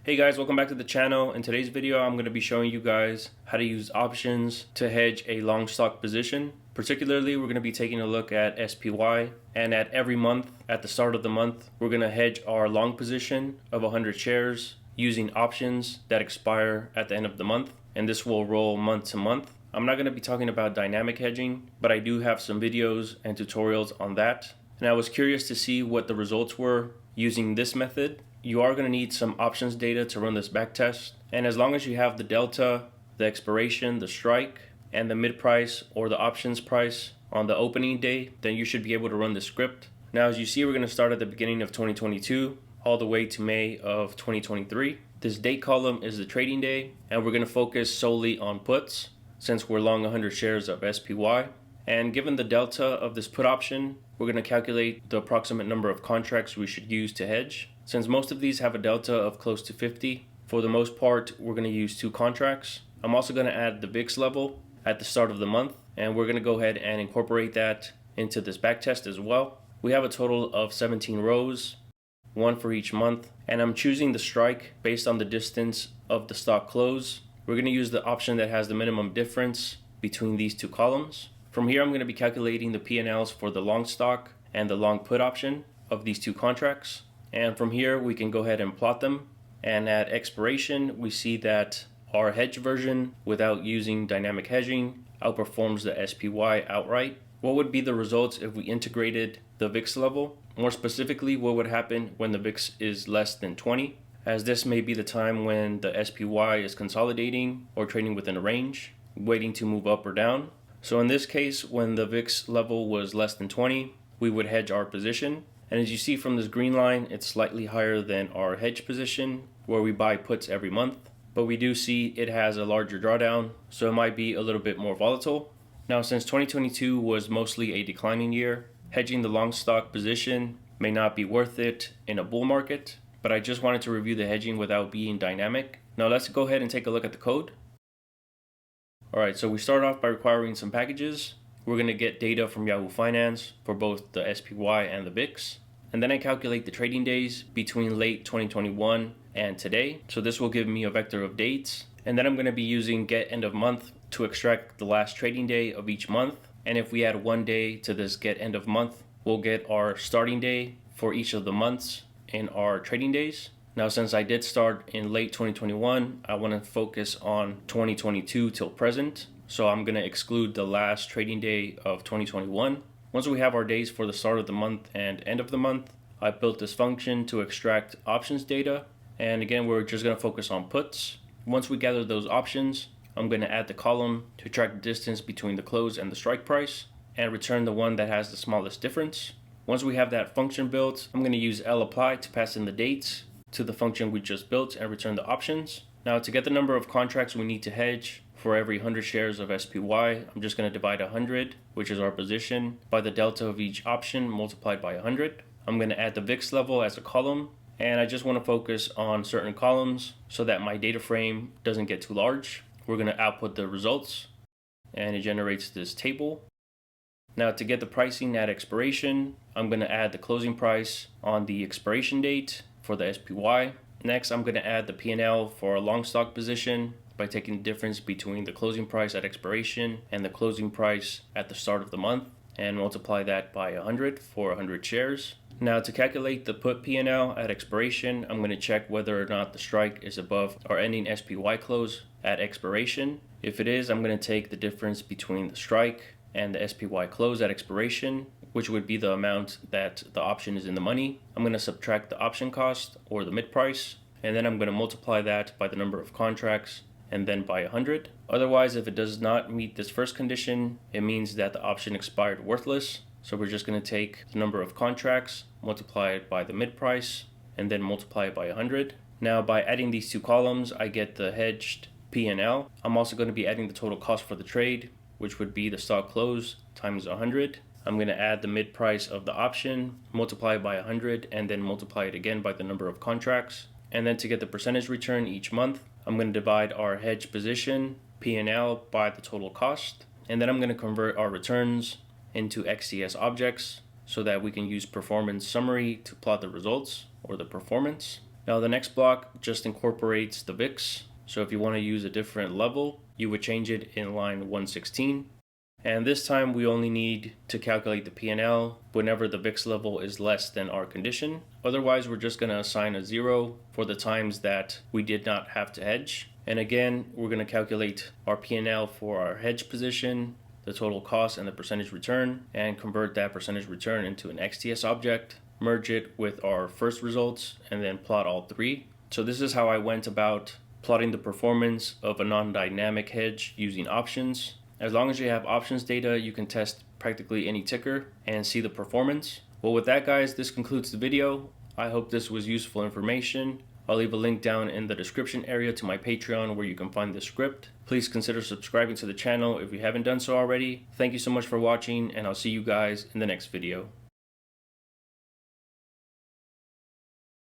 Hey guys, welcome back to the channel. In today's video, I'm going to be showing you guys how to use options to hedge a long stock position. Particularly, we're going to be taking a look at SPY, and at every month, at the start of the month, we're going to hedge our long position of 100 shares using options that expire at the end of the month, and this will roll month to month. I'm not going to be talking about dynamic hedging, but I do have some videos and tutorials on that, and I was curious to see what the results were using this method. You are going to need some options data to run this backtest, and as long as you have the delta, the expiration, the strike, and the mid price or the options price on the opening day, then you should be able to run the script. Now, as you see, we're going to start at the beginning of 2022 all the way to May of 2023. This date column is the trading day, and we're going to focus solely on puts since we're long 100 shares of SPY. And given the delta of this put option, we're going to calculate the approximate number of contracts we should use to hedge. Since most of these have a delta of close to 50, for the most part, we're going to use 2 contracts. I'm also going to add the VIX level at the start of the month, and we're going to go ahead and incorporate that into this backtest as well. We have a total of 17 rows, 1 for each month, and I'm choosing the strike based on the distance of the stock close. We're going to use the option that has the minimum difference between these 2 columns. From here, I'm going to be calculating the P&Ls for the long stock and the long put option of these 2 contracts. And from here, we can go ahead and plot them. And at expiration, we see that our hedge version without using dynamic hedging outperforms the SPY outright. What would be the results if we integrated the VIX level? More specifically, what would happen when the VIX is less than 20? As this may be the time when the SPY is consolidating or trading within a range, waiting to move up or down. So in this case, when the VIX level was less than 20, we would hedge our position. And as you see from this green line, it's slightly higher than our hedge position where we buy puts every month. But we do see it has a larger drawdown, so it might be a little bit more volatile. Now, since 2022 was mostly a declining year, hedging the long stock position may not be worth it in a bull market, but I just wanted to review the hedging without being dynamic. Now let's go ahead and take a look at the code. Alright, so we start off by requiring some packages. We're going to get data from Yahoo Finance for both the SPY and the VIX. And then I calculate the trading days between late 2021 and today. So this will give me a vector of dates. And then I'm going to be using get end of month to extract the last trading day of each month. And if we add 1 day to this get end of month, we'll get our starting day for each of the months in our trading days. Now, since I did start in late 2021, I want to focus on 2022 till present. So I'm going to exclude the last trading day of 2021. Once we have our days for the start of the month and end of the month, I built this function to extract options data. And again, we're just going to focus on puts. Once we gather those options, I'm going to add the column to track the distance between the close and the strike price and return the one that has the smallest difference. Once we have that function built, I'm going to use lapply to pass in the dates to the function we just built and return the options. Now, to get the number of contracts we need to hedge for every 100 shares of SPY, I'm just going to divide 100, which is our position, by the delta of each option multiplied by 100. I'm going to add the VIX level as a column, and I just want to focus on certain columns so that my data frame doesn't get too large. We're going to output the results, and it generates this table. Now, to get the pricing at expiration, I'm going to add the closing price on the expiration date for the SPY. Next, I'm going to add the P&L for a long stock position by taking the difference between the closing price at expiration and the closing price at the start of the month and multiply that by 100 for 100 shares. Now, to calculate the put P&L at expiration, I'm going to check whether or not the strike is above our ending SPY close at expiration. If it is, I'm going to take the difference between the strike and the SPY close at expiration, which would be the amount that the option is in the money. I'm going to subtract the option cost or the mid price, and then I'm going to multiply that by the number of contracts and then by 100. Otherwise, if it does not meet this first condition, it means that the option expired worthless. So we're just going to take the number of contracts, multiply it by the mid price, and then multiply it by 100. Now, by adding these 2 columns, I get the hedged P&L. I'm also going to be adding the total cost for the trade, which would be the stock close times 100. I'm going to add the mid price of the option, multiply it by 100, and then multiply it again by the number of contracts. And then to get the percentage return each month, I'm going to divide our hedge position, P&L, by the total cost. And then I'm going to convert our returns into XCS objects so that we can use performance summary to plot the results or the performance. Now the next block just incorporates the VIX. So if you want to use a different level, you would change it in line 116. And this time we only need to calculate the P&L whenever the VIX level is less than our condition. Otherwise, we're just going to assign a 0 for the times that we did not have to hedge. And again, we're going to calculate our P&L for our hedge position, the total cost, and the percentage return, and convert that percentage return into an XTS object, merge it with our first results, and then plot all three. So this is how I went about plotting the performance of a non-dynamic hedge using options. As long as you have options data, you can test practically any ticker and see the performance. Well, with that, guys, this concludes the video. I hope this was useful information. I'll leave a link down in the description area to my Patreon where you can find the script. Please consider subscribing to the channel if you haven't done so already. Thank you so much for watching, and I'll see you guys in the next video.